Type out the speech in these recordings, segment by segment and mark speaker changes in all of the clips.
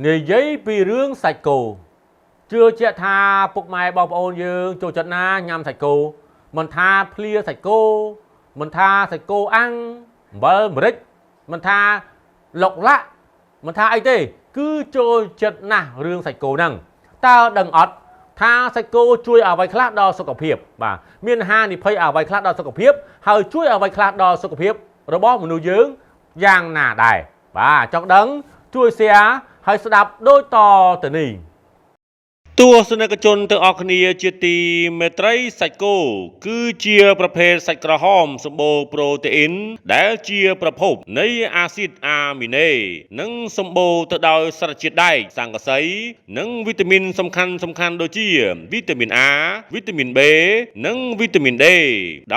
Speaker 1: និយាយពីរឿងសាច់គោជឿជាក់ថាពុកម៉ែបងប្អូនយើងចូលចិត្តណាញ៉ាំសាច់គោមិនថាភ្លាសាច់គោមិនថាសាច់គោអាំងអំបិលម្រេចមិនថាឡុកឡាក់មិនថាអីទេគឺចូលចិត្តណាស់រឿងសាច់គោហ្នឹងតើដឹងអត់ថាសាច់គោជួយអ្វីខ្លះដល់សុខភាពបាទមានហានិភ័យអ្វីខ្លះដល់សុខភាពហើយជួយអ្វីខ្លះដល់សុខភាពរបស់មនុស្សយើងយ៉ាងណាដែរបាទចង់ដឹងជួយ share ហើយស្ដាប់ដូចតទៅនេះទស្សនិកជនទាំងអស់គ្នាជាទីមេត្រីសាច់គោគឺជាប្រភេទសាច់ក្រហមសម្បូរប្រូតេអ៊ីនដែលជាប្រភពនៃអាស៊ីតអាមីណេនិងសម្បូរទៅដោយសារជាតិដែកស័ង្កសីនិងវីតាមីនសំខាន់ដូចជាវីតាមីន A វីតាមីន B និងវីតាមីន D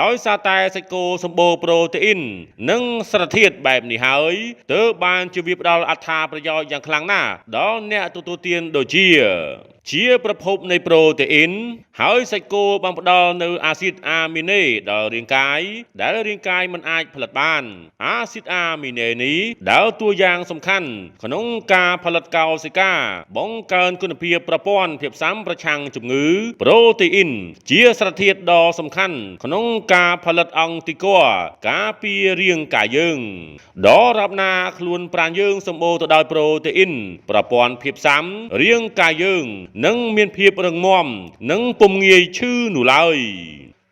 Speaker 1: ដោយសារតែសាច់គោសម្បូរប្រូតេអ៊ីននិងសារធាតុបែបនេះហើយទើបបានជាវាផ្ដល់អត្ថប្រយោជន៍យ៉ាងខ្លាំងណាស់ដល់អ្នកទទួលទានដូចជាប្រភពនៃប្រូតេអ៊ីនហើយសាច់គោបានផ្ដល់នូវអាស៊ីតអាមីណេដល់រាងកាយដែលរាងកាយមិនអាចផលិតបានអាស៊ីតអាមីណេនេះដើរតួយ៉ាងសំខាន់ក្នុងការផលិតកោសិកាបង្កើនគុណភាពប្រព័ន្ធភាពស៊ាំប្រឆាំងជំងឺប្រូតេអ៊ីនជាសារធាតុដ៏សំខាន់ក្នុងការផលិតអង្គទីគ័រការពាររាងកាយយើងដរាបណាខ្លួនប្រាណយើងសម្បូរទៅដោយប្រូតេអ៊ីនប្រព័ន្ធភាពស៊ាំរាងកាយយើងនឹងមានភាពរឹងមាំនិងពុំងាយឈឺនោះឡើយ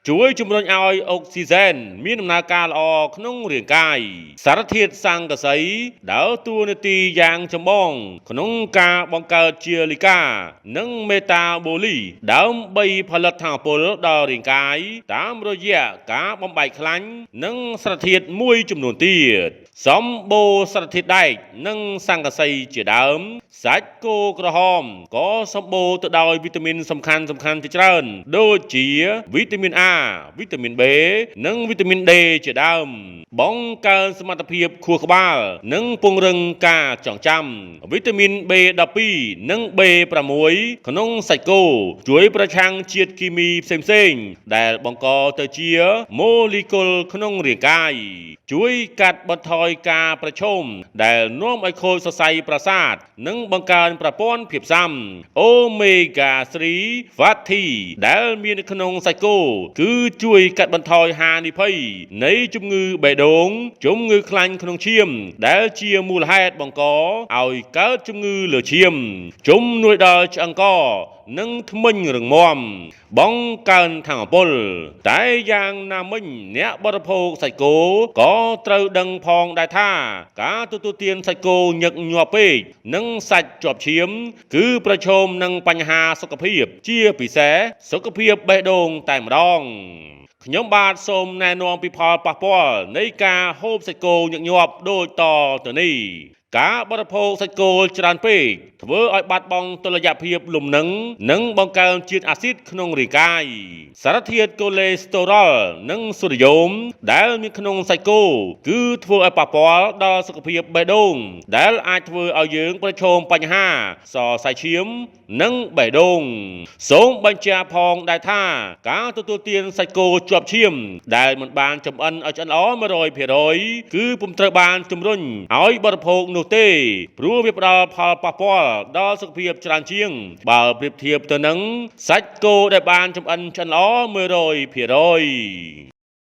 Speaker 1: ជួយជំរុញឲ្យអុកស៊ីហ្សែនមានដំណើរការល្អក្នុងរាងកាយសារធាតុស័ង្កសីដើរតួនាទីយ៉ាងចម្បងក្នុងការបង្កើតជាលីកានិងមេតាបូលីដើម្បីផលិតថាមពលដល់រាងកាយតាមរយៈការបំបែកខ្លាញ់និងសារធាតុមួយចំនួនទៀតសម្បូរសារធាតុដែកនិងស័ង្កសីជាដើមសាច់គោក្រហមក៏សម្បូរទៅដោយវីតាមីនសំខាន់ជាច្រើនដូចជាវីតាមីន A វីតាមីន B និងវីតាមីន D ជាដើមបង្កើនសមត្ថភាពខួរក្បាលនិងពង្រឹងការចងចាំវីតាមីន B12 និង B6 ក្នុងសាច់គោជួយប្រឆាំងជាតិគីមីផ្សេងដែលបង្កទៅជាម៉ូលីគុលក្នុងរាងកាយជួយកាត់បន្ថយការប្រឈមដែលនាំឲ្យខូចសរសៃប្រសាទនិងបង្កើនប្រព័ន្ធភាពស៊ាំអូមេហ្គា3 fatty ដែលមាននៅក្នុងសាច់គោគឺជួយកាត់បន្ថយហានិភ័យនៃជំងឺបេះដូងជំងឺខ្លាញ់ក្នុងឈាមដែលជាមូលហេតុបង្កឲ្យកើតជំងឺលើឈាមជំនួយដល់ឆ្អឹងកនិងធ្មេញរឹងមាំបង្កើនថាមពលតែយ៉ាងណាមិញអ្នកបរិភោគសាច់គោក៏ត្រូវដឹងផងដែរថាការទទួលទានសាច់គោញឹកញាប់ពេកនិងសាច់ជាប់ឈាមគឺប្រឈមនឹងបញ្ហាសុខភាពជាពិសេសសុខភាពបេះដូងតែម្ដងខ្ញុំបាទសូមណែនាំពីផលប៉ះពាល់នៃការហូបសាច់គោញឹកញាប់ដូចតទៅនេះការបរិភោគសាច់គោច្រើនពេកធ្វើឲ្យបាត់បង់តុល្យភាពលំនឹងនិងបង្កើនជាតិអាស៊ីតក្នុងរាងកាយសារធាតុកូលេស្តេរ៉ុលនិងសូដ្យូមដែលមានក្នុងសាច់គោគឺធ្វើឲ្យប៉ះពាល់ដល់សុខភាពបេះដូងដែលអាចធ្វើឲ្យយើងប្រឈមបញ្ហាសរសៃឈាមនិងបេះដូងសូមបញ្ជាក់ផងដែរថាការទទួលទានសាច់គោជាប់ឈាមដែលមិនបានចម្អិនឲ្យឆ្អិនល្អ 100% គឺពុំត្រូវបានជំរុញឲ្យបរិភោគនោះទេព្រោះវាផ្ដល់ផលប៉ះពាល់ដល់សុខភាពច្រើនជាងបើប្រៀបធៀបទៅនឹងសាច់គោដែលបានចម្អិនឆ្អិនល្អ 100%